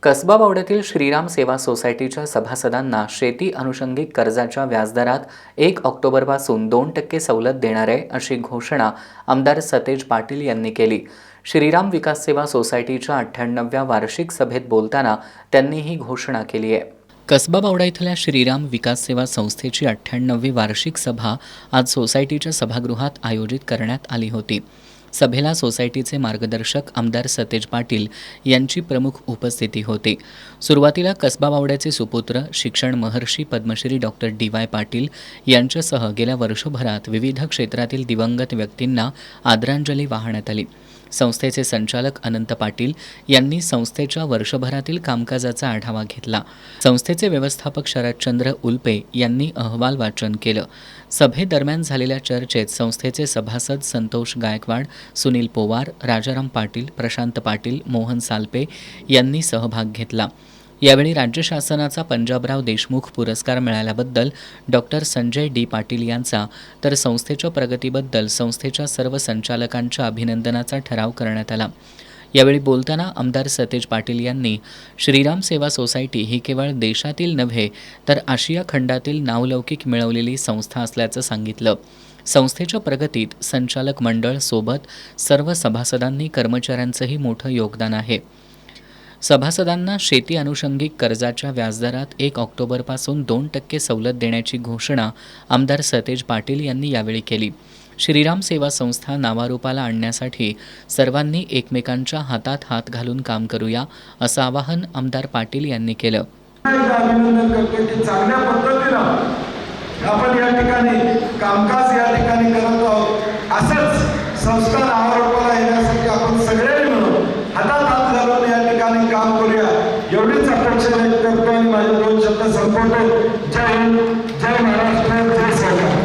कसबा बावड्यातील श्रीराम सेवा सोसायटीच्या सभासदांना शेती अनुषंगिक कर्जाच्या व्याजदरात 1 ऑक्टोबरपासून 2% सवलत देणार आहे अशी घोषणा आमदार सतेज पाटील यांनी केली। श्रीराम विकास सेवा सोसायटीच्या 98व्या वार्षिक सभेत बोलताना त्यांनी ही घोषणा केली आहे। कसबा बावडा इथल्या श्रीराम विकास सेवा संस्थेची 98वी वार्षिक सभा आज सोसायटीच्या सभागृहात आयोजित करण्यात आली होती। सभेला सोसायटीचे मार्गदर्शक आमदार सतेज पाटील यांची प्रमुख उपस्थिती होती। सुरुवातीला कसबा बावड्याचे सुपुत्र शिक्षण महर्षी पद्मश्री डॉक्टर डी.वाय. पाटील यांच्यासह गेल्या वर्षभरात विविध क्षेत्रातील दिवंगत व्यक्तींना आदरांजली वाहण्यात आली। संस्थेचे संचालक अनंत पाटील यांनी संस्थेच्या वर्षभरातील कामकाजाचा आढावा घेतला। संस्थेचे व्यवस्थापक शरदचंद्र उल्पे यांनी अहवाल वाचन केलं। सभेदरम्यान झालेल्या चर्चेत संस्थेचे सभासद संतोष गायकवाड, सुनील पोवार, राजाराम पाटील, प्रशांत पाटील, मोहन सालपे यांनी सहभाग घेतला। यावेळी राज्य शासनाचा पंजाबराव देशमुख पुरस्कार मिळाल्याबद्दल डॉक्टर संजय डी. पाटील यांचा तर संस्थेच्या प्रगतीबद्दल संस्थेच्या सर्व संचालकांच्या अभिनंदनाचा ठराव करण्यात आला। यावेळी बोलताना आमदार सतेज पाटील यांनी श्रीराम सेवा सोसायटी ही केवळ देशातील नव्हे तर आशिया खंडातील नावलौकिक मिळवलेली संस्था असल्याचं सांगितलं। संस्थेच्या प्रगतीत संचालक मंडळ सोबत सर्व सभासदांनी कर्मचाऱ्यांचंही मोठं योगदान आहे। सभासदांना शेती अनुषंगिक कर्जाच्या व्याजदरात 1 ऑक्टोबरपासून 2% सवलत देण्याची घोषणा आमदार सतेज पाटील यांनी यावेळी केली। श्रीराम सेवा संस्था नावारूपाला आणण्यासाठी सर्वांनी एकमेकांच्या हातात हात घालून काम करूया असं आवाहन आमदार पाटील यांनी केलं। अभिनंदन करतो की चांगल्या पद्धतीनं आपण या ठिकाणी कामकाज या ठिकाणी करत आहोत। असंच संस्था नावारूपाला येण्यासाठी आपण सगळ्यांनी मिळून हातात हात घालून या ठिकाणी काम करूया एवढीच अपेक्षा व्यक्त करतो आणि माझे 2 शब्द संपवतो। जय हिंद, जय महाराष्ट्र, जय सरकार।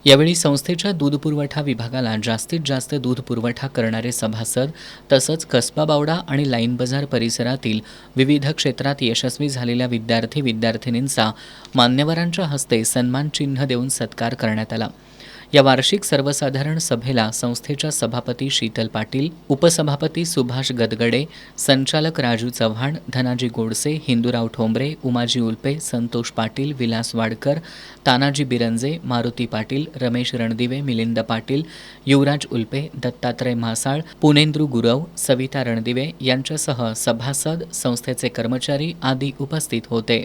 यावेळी संस्थेच्या दूध पुरवठा विभागाला जास्तीत जास्त दूध पुरवठा करणारे सभासद तसंच कसबा बावडा आणि लाईन बाजार परिसरातील विविध क्षेत्रात यशस्वी झालेल्या विद्यार्थी-विद्यार्थिनींचा मान्यवरांच्या हस्ते सन्मान चिन्ह देऊन सत्कार करण्यात आला। या वार्षिक सर्वसाधारण सभेला संस्थेच्या सभापती शीतल पाटील, उपसभापती सुभाष गदगडे, संचालक राजू चव्हाण, धनाजी गोडसे, हिंदूराव ठोंबरे, उमाजी उल्पे, संतोष पाटील, विलास वाडकर, तानाजी बिरंजे, मारुती पाटील, रमेश रणदिवे, मिलिंद पाटील, युवराज उल्पे, दत्तात्रय म्हासाळ, पुनेंद्रू गुरव, सविता रणदिवे यांच्यासह सभासद, संस्थेचे कर्मचारी आदी उपस्थित होते।